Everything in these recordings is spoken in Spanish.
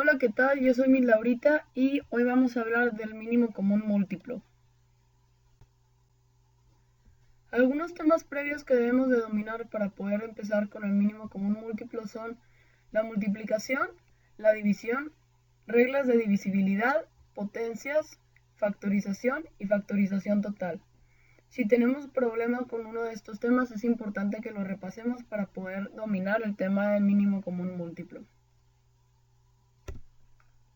Hola, ¿qué tal? Yo soy Miss Laurita y hoy vamos a hablar del mínimo común múltiplo. Algunos temas previos que debemos de dominar para poder empezar con el mínimo común múltiplo son la multiplicación, la división, reglas de divisibilidad, potencias, factorización y factorización total. Si tenemos problema con uno de estos temas, es importante que lo repasemos para poder dominar el tema del mínimo común múltiplo.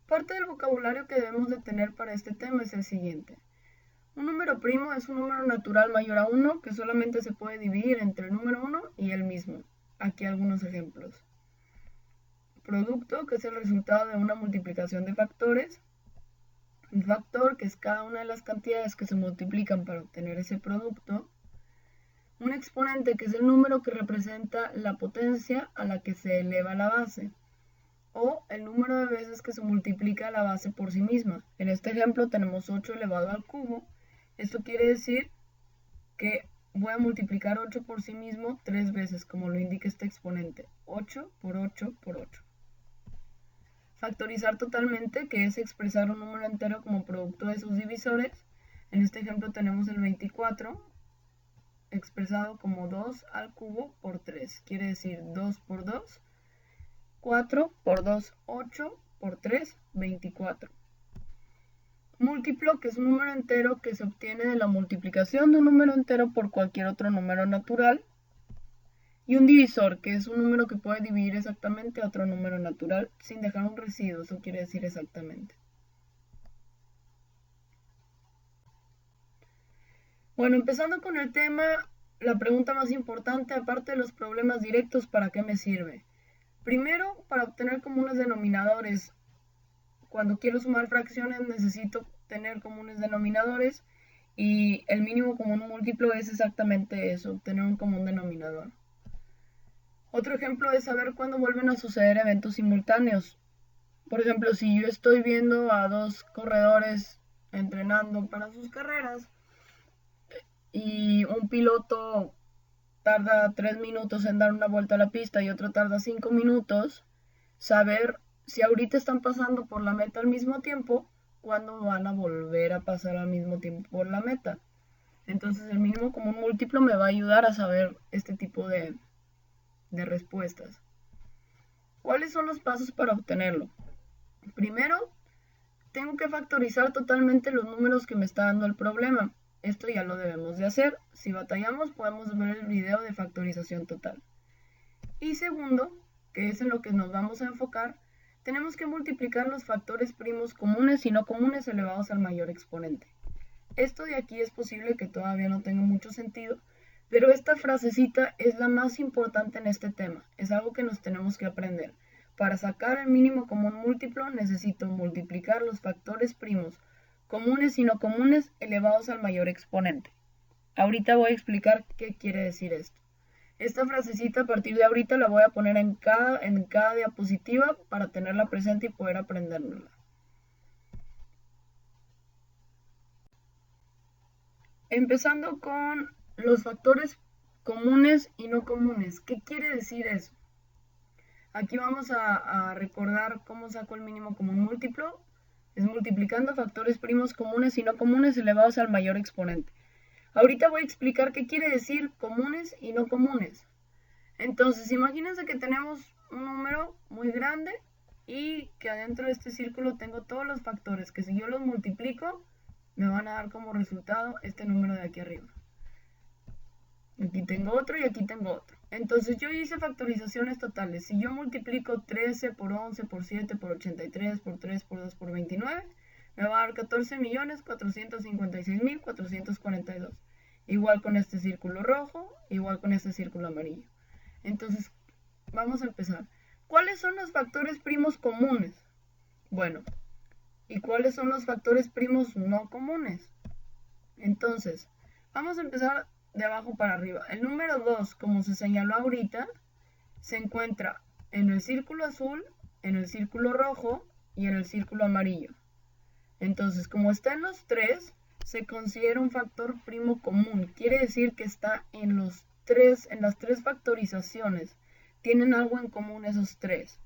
Parte del vocabulario que debemos de tener para este tema es el siguiente. Un número primo es un número natural mayor a 1 que solamente se puede dividir entre el número 1 y el mismo. Aquí algunos ejemplos. Producto, que es el resultado de una multiplicación de factores. Un factor, que es cada una de las cantidades que se multiplican para obtener ese producto. Un exponente, que es el número que representa la potencia a la que se eleva la base. O el número de veces que se multiplica la base por sí misma. En este ejemplo tenemos 8 elevado al cubo. Esto quiere decir que voy a multiplicar 8 por sí mismo 3 veces, como lo indica este exponente. 8 por 8 por 8. Factorizar totalmente, que es expresar un número entero como producto de sus divisores. En este ejemplo tenemos el 24 expresado como 2 al cubo por 3. Quiere decir 2 por 2, 4 por 2, 8 por 3, 24. Múltiplo, que es un número entero que se obtiene de la multiplicación de un número entero por cualquier otro número natural. Y un divisor, que es un número que puede dividir exactamente a otro número natural sin dejar un residuo, eso quiere decir exactamente. Bueno, empezando con el tema, la pregunta más importante, aparte de los problemas directos, ¿para qué me sirve? Primero, para obtener comunes denominadores. Cuando quiero sumar fracciones necesito tener comunes denominadores y el mínimo común múltiplo es exactamente eso, obtener un común denominador. Otro ejemplo es saber cuándo vuelven a suceder eventos simultáneos. Por ejemplo, si yo estoy viendo a dos corredores entrenando para sus carreras y un piloto tarda 3 minutos en dar una vuelta a la pista y otro tarda 5 minutos, saber si ahorita están pasando por la meta al mismo tiempo, cuándo van a volver a pasar al mismo tiempo por la meta. Entonces el mínimo común múltiplo me va a ayudar a saber este tipo de respuestas. ¿Cuáles son los pasos para obtenerlo? Primero, tengo que factorizar totalmente los números que me está dando el problema. Esto ya lo debemos de hacer. Si batallamos, podemos ver el video de factorización total. Y segundo, que es en lo que nos vamos a enfocar, tenemos que multiplicar los factores primos comunes y no comunes elevados al mayor exponente. Esto de aquí es posible que todavía no tenga mucho sentido, pero esta frasecita es la más importante en este tema. Es algo que nos tenemos que aprender. Para sacar el mínimo común múltiplo necesito multiplicar los factores primos comunes y no comunes elevados al mayor exponente. Ahorita voy a explicar qué quiere decir esto. Esta frasecita a partir de ahorita la voy a poner en cada diapositiva para tenerla presente y poder aprendérnosla. Empezando con los factores comunes y no comunes. ¿Qué quiere decir eso? Aquí vamos a recordar cómo saco el mínimo común múltiplo. Es multiplicando factores primos comunes y no comunes elevados al mayor exponente. Ahorita voy a explicar qué quiere decir comunes y no comunes. Entonces, imagínense que tenemos un número muy grande y que adentro de este círculo tengo todos los factores que si yo los multiplico me van a dar como resultado este número de aquí arriba. Aquí tengo otro y aquí tengo otro. Entonces yo hice factorizaciones totales. Si yo multiplico 13 por 11 por 7 por 83 por 3 por 2 por 29, me va a dar 14.456.442. Igual con este círculo rojo, igual con este círculo amarillo. Entonces, vamos a empezar. ¿Cuáles son los factores primos comunes? Bueno, ¿y cuáles son los factores primos no comunes? Entonces, vamos a empezar de abajo para arriba. El número 2, como se señaló ahorita, se encuentra en el círculo azul, en el círculo rojo y en el círculo amarillo. Entonces, como está en los tres, se considera un factor primo común. Quiere decir que está en las tres factorizaciones. Tienen algo en común esos tres.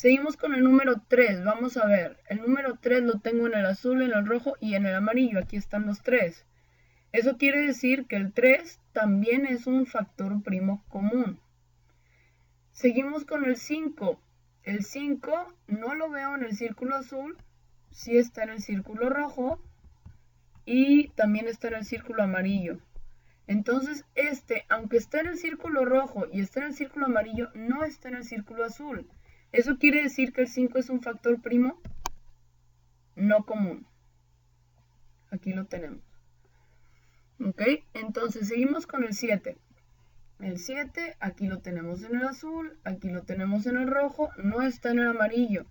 Seguimos con el número 3. Vamos a ver. El número 3 lo tengo en el azul, en el rojo y en el amarillo. Aquí están los 3. Eso quiere decir que el 3 también es un factor primo común. Seguimos con el 5. El 5 no lo veo en el círculo azul, sí está en el círculo rojo y también está en el círculo amarillo. Entonces aunque está en el círculo rojo y está en el círculo amarillo, no está en el círculo azul. Eso quiere decir que el 5 es un factor primo no común. Aquí lo tenemos. ¿Ok? Entonces seguimos con el 7. El 7, aquí lo tenemos en el azul, aquí lo tenemos en el rojo, no está en el amarillo.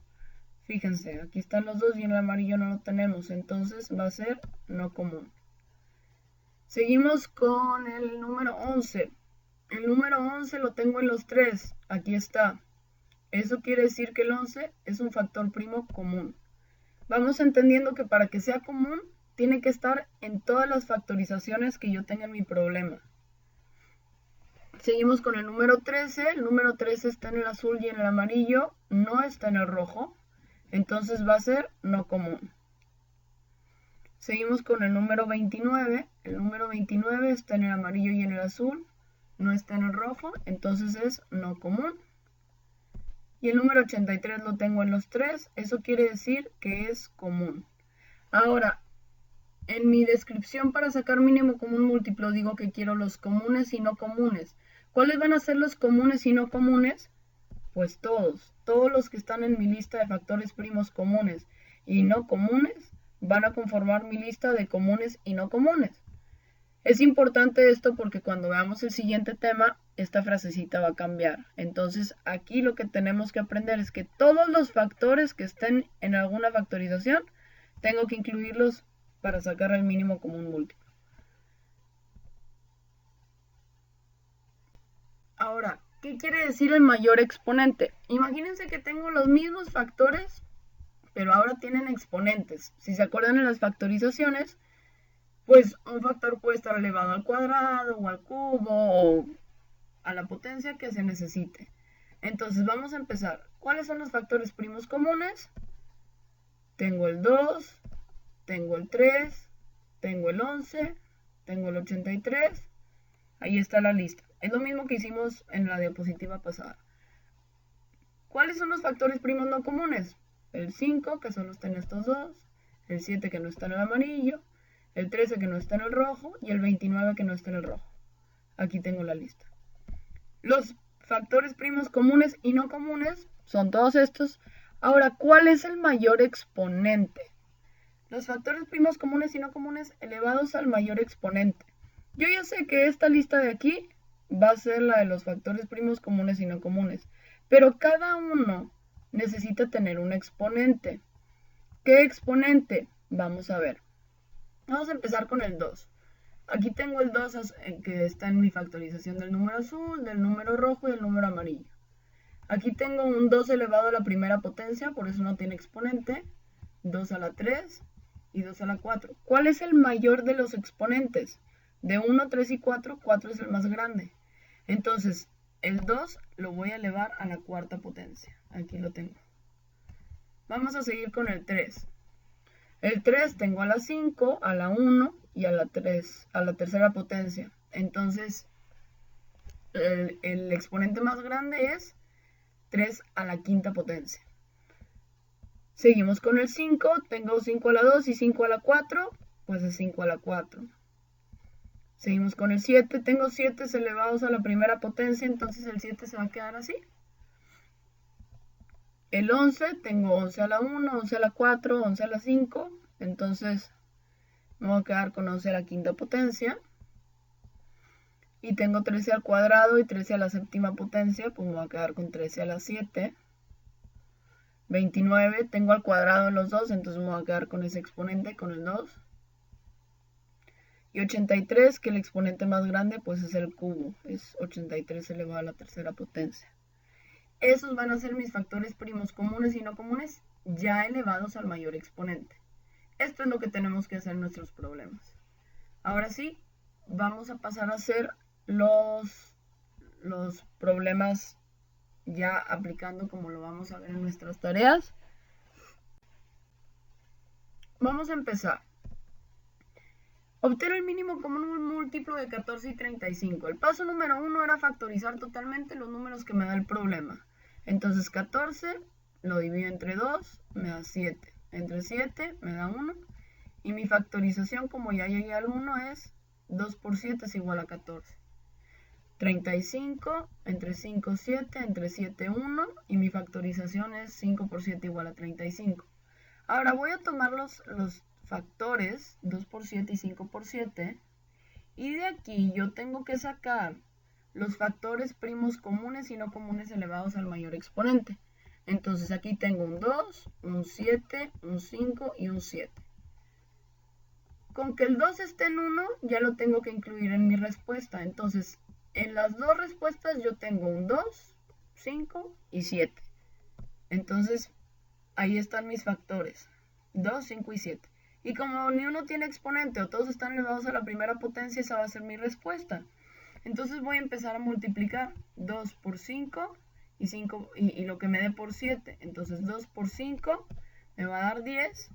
Fíjense, aquí están los dos y en el amarillo no lo tenemos, entonces va a ser no común. Seguimos con el número 11. El número 11 lo tengo en los 3, aquí está. Eso quiere decir que el 11 es un factor primo común. Vamos entendiendo que para que sea común, tiene que estar en todas las factorizaciones que yo tenga en mi problema. Seguimos con el número 13. El número 13 está en el azul y en el amarillo, no está en el rojo. Entonces va a ser no común. Seguimos con el número 29. El número 29 está en el amarillo y en el azul, no está en el rojo, entonces es no común. Y el número 83 lo tengo en los 3, eso quiere decir que es común. Ahora, en mi descripción para sacar mínimo común múltiplo digo que quiero los comunes y no comunes. ¿Cuáles van a ser los comunes y no comunes? Pues todos los que están en mi lista de factores primos comunes y no comunes van a conformar mi lista de comunes y no comunes. Es importante esto porque cuando veamos el siguiente tema, esta frasecita va a cambiar. Entonces aquí lo que tenemos que aprender es que todos los factores que estén en alguna factorización, tengo que incluirlos para sacar el mínimo común múltiplo. Ahora, ¿qué quiere decir el mayor exponente? Imagínense que tengo los mismos factores, pero ahora tienen exponentes. Si se acuerdan en las factorizaciones, pues un factor puede estar elevado al cuadrado o al cubo o a la potencia que se necesite. Entonces vamos a empezar. ¿Cuáles son los factores primos comunes? Tengo el 2, tengo el 3, tengo el 11, tengo el 83. Ahí está la lista. Es lo mismo que hicimos en la diapositiva pasada. ¿Cuáles son los factores primos no comunes? El 5, que solo está en estos dos, el 7 que no está en el amarillo, el 13 que no está en el rojo y el 29 que no está en el rojo. Aquí tengo la lista. Los factores primos comunes y no comunes son todos estos. Ahora, ¿cuál es el mayor exponente? Los factores primos comunes y no comunes elevados al mayor exponente. Yo ya sé que esta lista de aquí va a ser la de los factores primos comunes y no comunes, pero cada uno necesita tener un exponente. ¿Qué exponente? Vamos a ver. Vamos a empezar con el 2. Aquí tengo el 2 que está en mi factorización del número azul, del número rojo y del número amarillo. Aquí tengo un 2 elevado a la primera potencia, por eso no tiene exponente. 2 a la 3 y 2 a la 4. ¿Cuál es el mayor de los exponentes? De 1, 3 y 4, 4 es el más grande. Entonces, el 2 lo voy a elevar a la cuarta potencia. Aquí lo tengo. Vamos a seguir con el 3. El 3 tengo a la 5, a la 1 y a la 3, a la tercera potencia. Entonces, el exponente más grande es 3 a la quinta potencia. Seguimos con el 5, tengo 5 a la 2 y 5 a la 4, pues es 5 a la 4. Seguimos con el 7, tengo 7 elevados a la primera potencia, entonces el 7 se va a quedar así. El 11, tengo 11 a la 1, 11 a la 4, 11 a la 5, entonces me voy a quedar con 11 a la quinta potencia. Y tengo 13 al cuadrado y 13 a la séptima potencia, pues me voy a quedar con 13 a la 7. 29, tengo al cuadrado en los dos, entonces me voy a quedar con ese exponente, con el 2. Y 83, que el exponente más grande, pues es el cubo, es 83 elevado a la tercera potencia. Esos van a ser mis factores primos comunes y no comunes, ya elevados al mayor exponente. Esto es lo que tenemos que hacer en nuestros problemas. Ahora sí, vamos a pasar a hacer los problemas ya aplicando como lo vamos a ver en nuestras tareas. Vamos a empezar. Obtener el mínimo común múltiplo de 14 y 35. El paso número 1 era factorizar totalmente los números que me da el problema. Entonces 14 lo divido entre 2, me da 7. Entre 7 me da 1. Y mi factorización, como ya llegué al 1, es 2 por 7 es igual a 14. 35, entre 5, 7, entre 7, 1. Y mi factorización es 5 por 7 igual a 35. Ahora voy a tomar los factores 2 por 7 y 5 por 7 y de aquí yo tengo que sacar los factores primos comunes y no comunes elevados al mayor exponente. Entonces aquí tengo un 2, un 7, un 5 y un 7. Con que el 2 esté en 1 ya lo tengo que incluir en mi respuesta. Entonces en las dos respuestas yo tengo un 2, 5 y 7. Entonces ahí están mis factores 2, 5 y 7. Y como ni uno tiene exponente o todos están elevados a la primera potencia, esa va a ser mi respuesta. Entonces voy a empezar a multiplicar 2 por 5 y 5 y lo que me dé por 7. Entonces 2 por 5 me va a dar 10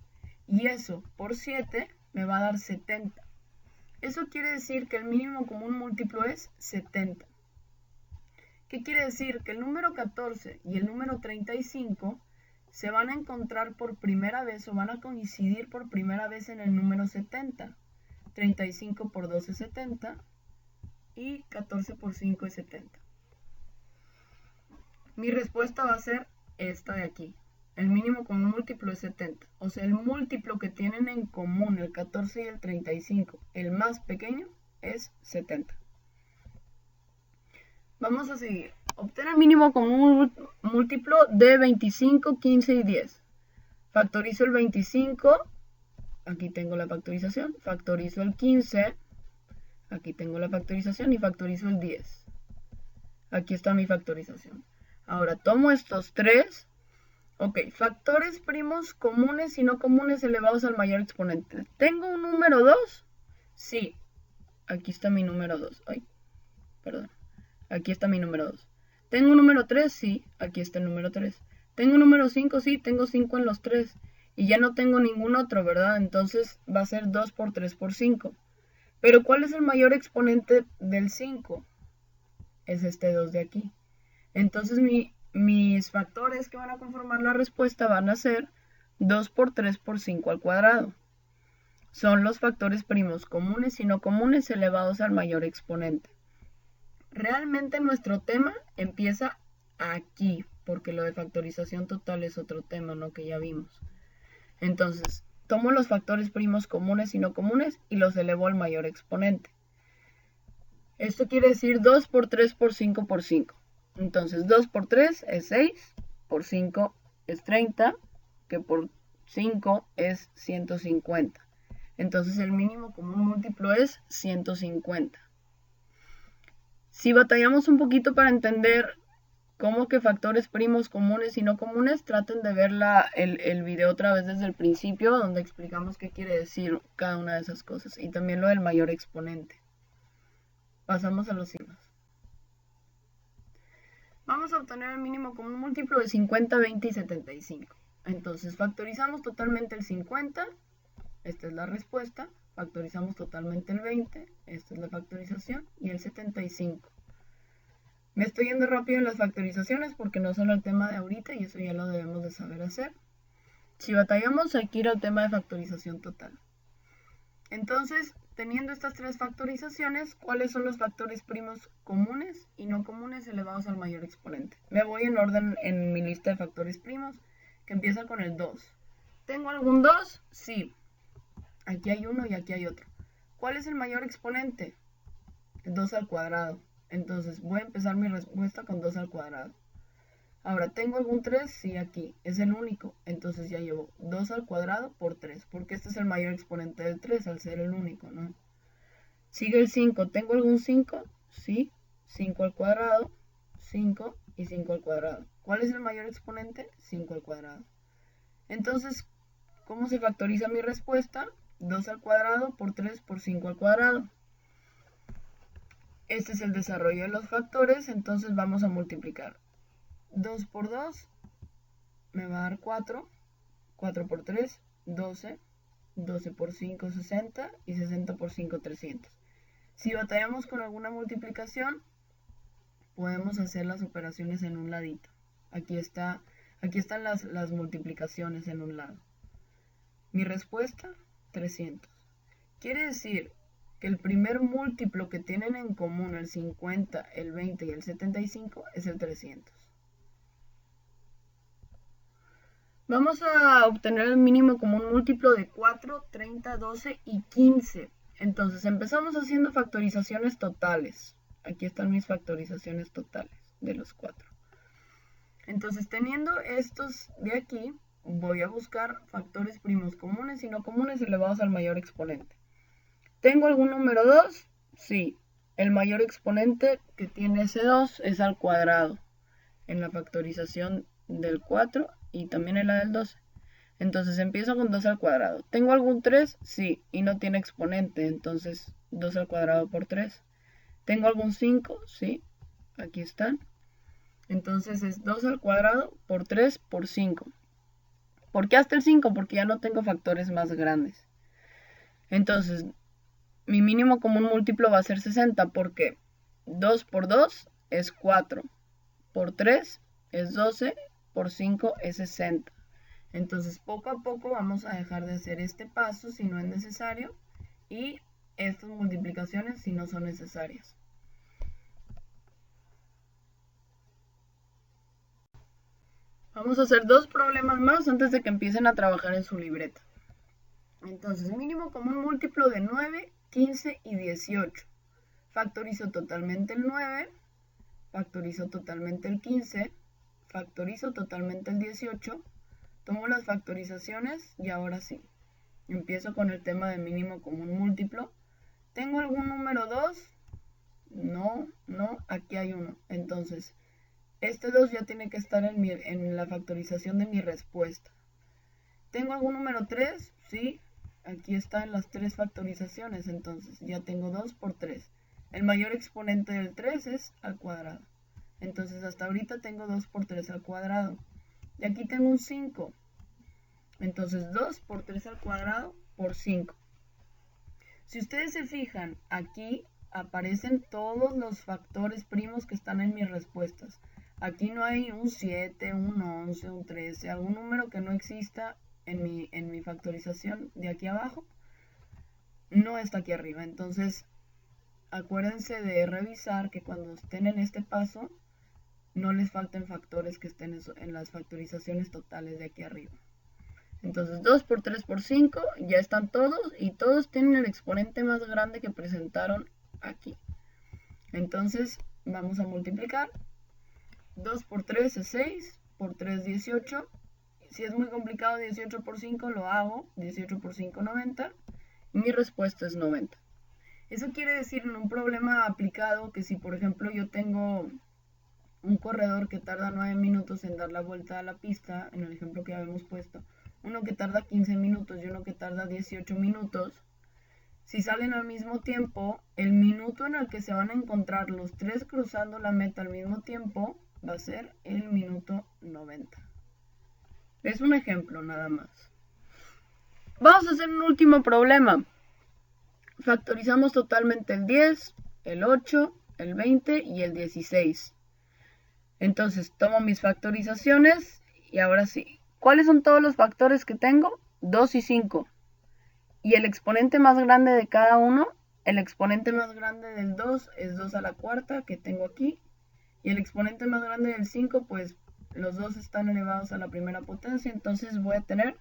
y eso por 7 me va a dar 70. Eso quiere decir que el mínimo común múltiplo es 70. ¿Qué quiere decir? Que el número 14 y el número 35 se van a encontrar por primera vez o van a coincidir por primera vez en el número 70. 35 por 2 es 70 y 14 por 5 es 70. Mi respuesta va a ser esta de aquí. El mínimo común múltiplo es 70. O sea, el múltiplo que tienen en común el 14 y el 35, el más pequeño, es 70. Vamos a seguir. Obtener el mínimo común múltiplo de 25, 15 y 10. Factorizo el 25, aquí tengo la factorización. Factorizo el 15, aquí tengo la factorización. Y factorizo el 10. Aquí está mi factorización. Ahora tomo estos tres. Ok, factores primos comunes y no comunes elevados al mayor exponente. ¿Tengo un número 2? Sí. Aquí está mi número 2. Ay, perdón. Aquí está mi número 2. ¿Tengo un número 3? Sí, aquí está el número 3. ¿Tengo un número 5? Sí, tengo 5 en los 3. Y ya no tengo ningún otro, ¿verdad? Entonces va a ser 2 por 3 por 5. Pero ¿cuál es el mayor exponente del 5? Es este 2 de aquí. Entonces mis factores que van a conformar la respuesta van a ser 2 por 3 por 5 al cuadrado. Son los factores primos comunes y no comunes elevados al mayor exponente. Realmente nuestro tema empieza aquí, porque lo de factorización total es otro tema, ¿no? Que ya vimos. Entonces, tomo los factores primos comunes y no comunes y los elevo al mayor exponente. Esto quiere decir 2 por 3 por 5 por 5. Entonces, 2 por 3 es 6, por 5 es 30, que por 5 es 150. Entonces, el mínimo común múltiplo es 150. Si batallamos un poquito para entender cómo que factores primos comunes y no comunes, traten de ver el video otra vez desde el principio, donde explicamos qué quiere decir cada una de esas cosas. Y también lo del mayor exponente. Pasamos a los signos. Vamos a obtener el mínimo común múltiplo de 50, 20 y 75. Entonces factorizamos totalmente el 50. Esta es la respuesta. Factorizamos totalmente el 20. Esta es la factorización. Y el 75. Me estoy yendo rápido en las factorizaciones porque no son el tema de ahorita y eso ya lo debemos de saber hacer. Si batallamos, hay que ir al tema de factorización total. Entonces, teniendo estas tres factorizaciones, ¿cuáles son los factores primos comunes y no comunes elevados al mayor exponente? Me voy en orden en mi lista de factores primos, que empieza con el 2. ¿Tengo algún 2? Sí. Aquí hay uno y aquí hay otro. ¿Cuál es el mayor exponente? El 2 al cuadrado. Entonces voy a empezar mi respuesta con 2 al cuadrado. Ahora, ¿tengo algún 3? Sí, aquí. Es el único. Entonces ya llevo 2 al cuadrado por 3. Porque este es el mayor exponente del 3 al ser el único, ¿no? Sigue el 5. ¿Tengo algún 5? Sí. 5 al cuadrado, 5 y 5 al cuadrado. ¿Cuál es el mayor exponente? 5 al cuadrado. Entonces, ¿cómo se factoriza mi respuesta? 2 al cuadrado por 3 por 5 al cuadrado. Este es el desarrollo de los factores, entonces vamos a multiplicar. 2 por 2 me va a dar 4. 4 por 3, 12. 12 por 5, 60. Y 60 por 5, 300. Si batallamos con alguna multiplicación, podemos hacer las operaciones en un ladito. Aquí están las multiplicaciones en un lado. Mi respuesta, 300. Quiere decir que el primer múltiplo que tienen en común el 50, el 20 y el 75 es el 300. Vamos a obtener el mínimo común múltiplo de 4, 30, 12 y 15. Entonces empezamos haciendo factorizaciones totales. Aquí están mis factorizaciones totales de los 4. Entonces teniendo estos de aquí, voy a buscar factores primos comunes y no comunes elevados al mayor exponente. ¿Tengo algún número 2? Sí. El mayor exponente que tiene ese 2 es al cuadrado en la factorización del 4 y también en la del 12. Entonces empiezo con 2 al cuadrado. ¿Tengo algún 3? Sí. Y no tiene exponente, entonces 2 al cuadrado por 3. ¿Tengo algún 5? Sí. Aquí están. Entonces es 2 al cuadrado por 3 por 5. ¿Por qué hasta el 5? Porque ya no tengo factores más grandes. Entonces, mi mínimo común múltiplo va a ser 60 porque 2 por 2 es 4, por 3 es 12, por 5 es 60. Entonces, poco a poco vamos a dejar de hacer este paso si no es necesario y estas multiplicaciones si no son necesarias. Vamos a hacer 2 problemas más antes de que empiecen a trabajar en su libreta. Entonces, mínimo común múltiplo de 9, 15 y 18. Factorizo totalmente el 9, factorizo totalmente el 15, factorizo totalmente el 18, tomo las factorizaciones y ahora sí. Empiezo con el tema de mínimo común múltiplo. ¿Tengo algún número 2? No, aquí hay uno. Entonces, este 2 ya tiene que estar en la factorización de mi respuesta. ¿Tengo algún número 3? Sí, aquí están las 3 factorizaciones, entonces ya tengo 2 por 3. El mayor exponente del 3 es al cuadrado. Entonces hasta ahorita tengo 2 por 3 al cuadrado. Y aquí tengo un 5. Entonces 2 por 3 al cuadrado por 5. Si ustedes se fijan, aquí aparecen todos los factores primos que están en mis respuestas. Aquí no hay un 7, un 11, un 13, algún número que no exista en mi factorización de aquí abajo. No está aquí arriba. Entonces, acuérdense de revisar que cuando estén en este paso, no les falten factores que estén en las factorizaciones totales de aquí arriba. Entonces 2 por 3 por 5, ya están todos y todos tienen el exponente más grande que presentaron aquí. Entonces vamos a multiplicar. 2 por 3 es 6, por 3 18. Si es muy complicado 18 por 5 lo hago, 18 por 5 90. Y mi respuesta es 90. Eso quiere decir en un problema aplicado que si por ejemplo yo tengo un corredor que tarda 9 minutos en dar la vuelta a la pista, en el ejemplo que habíamos puesto, uno que tarda 15 minutos y uno que tarda 18 minutos, si salen al mismo tiempo, el minuto en el que se van a encontrar los tres cruzando la meta al mismo tiempo va a ser el minuto 90. Es un ejemplo nada más. Vamos a hacer un último problema. Factorizamos totalmente el 10, el 8, el 20 y el 16. Entonces tomo mis factorizaciones y ahora sí. ¿Cuáles son todos los factores que tengo? 2 y 5. Y el exponente más grande de cada uno, el exponente más grande del 2 es 2 a la cuarta que tengo aquí. Y el exponente más grande del 5, pues los dos están elevados a la primera potencia. Entonces voy a tener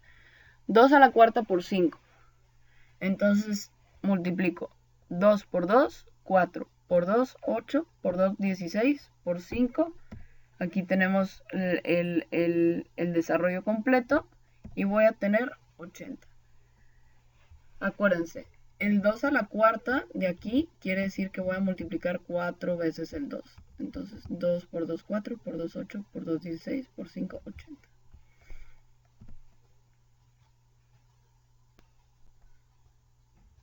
2 a la cuarta por 5. Entonces multiplico 2 por 2, 4. Por 2, 8. Por 2, 16. Por 5. Aquí tenemos el desarrollo completo y voy a tener 80. Acuérdense, el 2 a la cuarta de aquí quiere decir que voy a multiplicar 4 veces el 2. Entonces 2 por 2, 4, por 2, 8, por 2, 16, por 5, 80.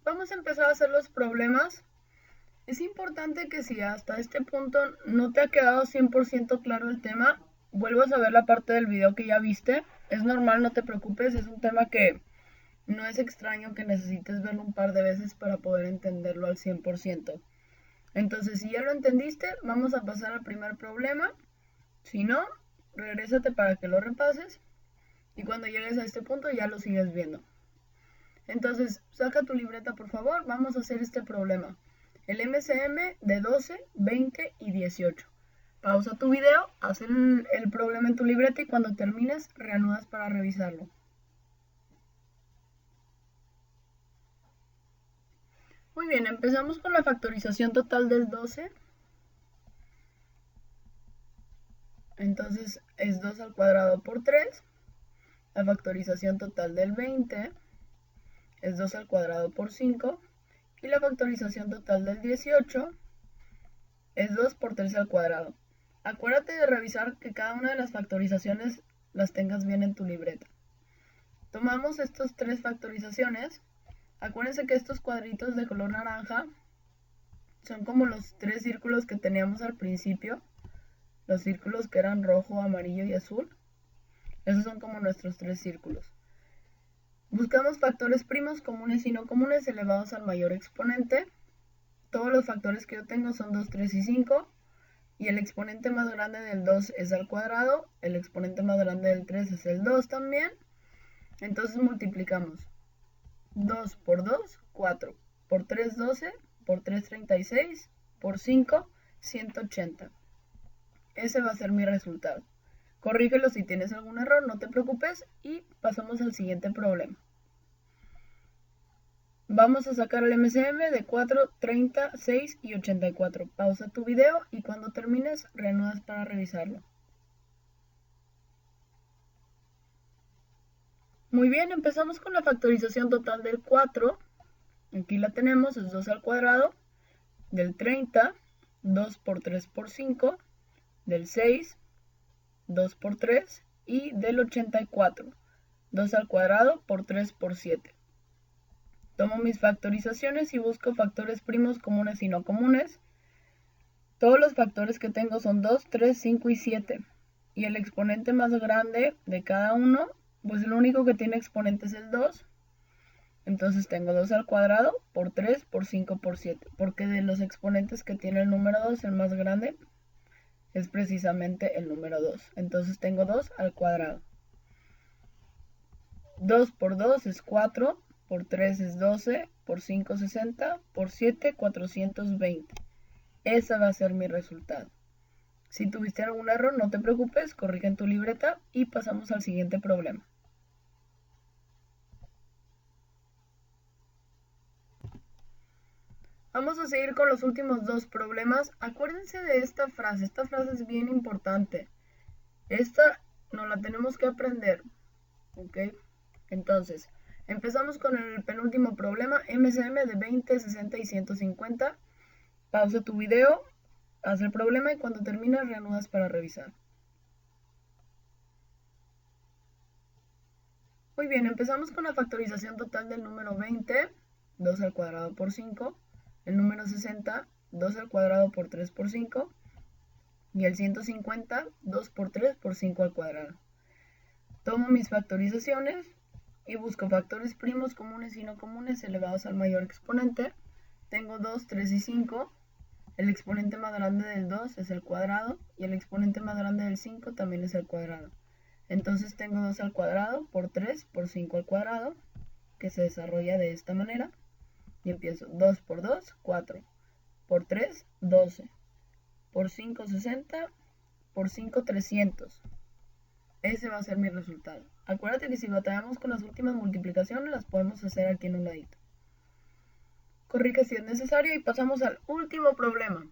Vamos a empezar a hacer los problemas. Es importante que si hasta este punto no te ha quedado 100% claro el tema, vuelvas a ver la parte del video que ya viste. Es normal, no te preocupes, es un tema que no es extraño que necesites verlo un par de veces para poder entenderlo al 100%. Entonces, si ya lo entendiste, vamos a pasar al primer problema. Si no, regrésate para que lo repases y cuando llegues a este punto ya lo sigues viendo. Entonces, saca tu libreta por favor, vamos a hacer este problema. El MCM de 12, 20 y 18. Pausa tu video, haz el problema en tu libreta y cuando termines, reanudas para revisarlo. Muy bien, empezamos con la factorización total del 12. Entonces es 2 al cuadrado por 3. La factorización total del 20 es 2 al cuadrado por 5. Y la factorización total del 18 es 2 por 3 al cuadrado. Acuérdate de revisar que cada una de las factorizaciones las tengas bien en tu libreta. Tomamos estas tres factorizaciones. Acuérdense que estos cuadritos de color naranja son como los tres círculos que teníamos al principio. Los círculos que eran rojo, amarillo y azul. Esos son como nuestros tres círculos. Buscamos factores primos comunes y no comunes elevados al mayor exponente. Todos los factores que yo tengo son 2, 3 y 5. Y el exponente más grande del 2 es al cuadrado. El exponente más grande del 3 es el 2 también. Entonces multiplicamos. 2 por 2, 4. Por 3, 12. Por 3, 36. Por 5, 180. Ese va a ser mi resultado. Corrígelo si tienes algún error, no te preocupes y pasamos al siguiente problema. Vamos a sacar el MCM de 4, 30, 6 y 84. Pausa tu video y cuando termines reanudas para revisarlo. Muy bien, empezamos con la factorización total del 4. Aquí la tenemos, es 2 al cuadrado. Del 30, 2 por 3 por 5. Del 6, 2 por 3 y del 84, 2 al cuadrado por 3 por 7. Tomo mis factorizaciones y busco factores primos comunes y no comunes. Todos los factores que tengo son 2, 3, 5 y 7. Y el exponente más grande de cada uno, pues lo único que tiene exponente es el 2. Entonces tengo 2 al cuadrado por 3 por 5 por 7. Porque de los exponentes que tiene el número 2, el más grande es precisamente el número 2. Entonces tengo 2 al cuadrado. 2 por 2 es 4, por 3 es 12, por 5 60, por 7 420. Ese va a ser mi resultado. Si tuviste algún error, no te preocupes, corrige en tu libreta y pasamos al siguiente problema. Vamos a seguir con los últimos dos problemas. Acuérdense de esta frase es bien importante. Esta nos la tenemos que aprender, ¿ok? Entonces, empezamos con el penúltimo problema, MCM de 20, 60 y 150. Pausa tu video, haz el problema y cuando termines reanudas para revisar. Muy bien, empezamos con la factorización total del número 20, 2 al cuadrado por 5. El número 60, 2 al cuadrado por 3 por 5. Y el 150, 2 por 3 por 5 al cuadrado. Tomo mis factorizaciones y busco factores primos comunes y no comunes elevados al mayor exponente. Tengo 2, 3 y 5. El exponente más grande del 2 es el cuadrado y el exponente más grande del 5 también es el cuadrado. Entonces tengo 2 al cuadrado por 3 por 5 al cuadrado, que se desarrolla de esta manera. Y empiezo 2 por 2, 4. Por 3, 12. Por 5, 60. Por 5, 300. Ese va a ser mi resultado. Acuérdate que si batallamos con las últimas multiplicaciones, las podemos hacer aquí en un ladito. Corrige si es necesario y pasamos al último problema,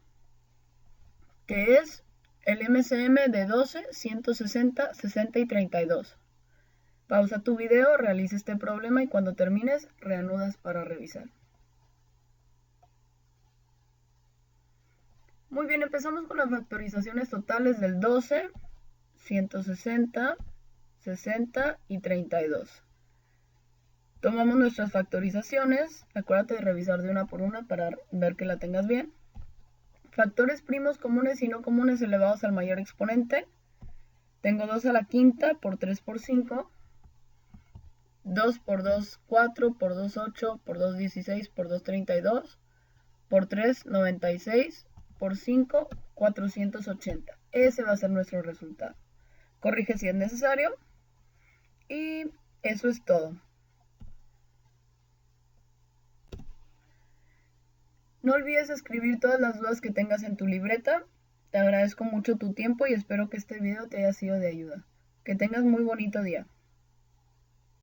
que es el MCM de 12, 160, 60 y 32. Pausa tu video, realiza este problema y cuando termines, reanudas para revisar. Muy bien, empezamos con las factorizaciones totales del 12, 160, 60 y 32. Tomamos nuestras factorizaciones, acuérdate de revisar de una por una para ver que la tengas bien. Factores primos comunes y no comunes elevados al mayor exponente. Tengo 2 a la quinta por 3 por 5. 2 por 2, 4, por 2, 8, por 2, 16, por 2, 32, por 3, 96, por 5, 480. Ese va a ser nuestro resultado. Corrige si es necesario. Y eso es todo. No olvides escribir todas las dudas que tengas en tu libreta. Te agradezco mucho tu tiempo y espero que este video te haya sido de ayuda. Que tengas muy bonito día.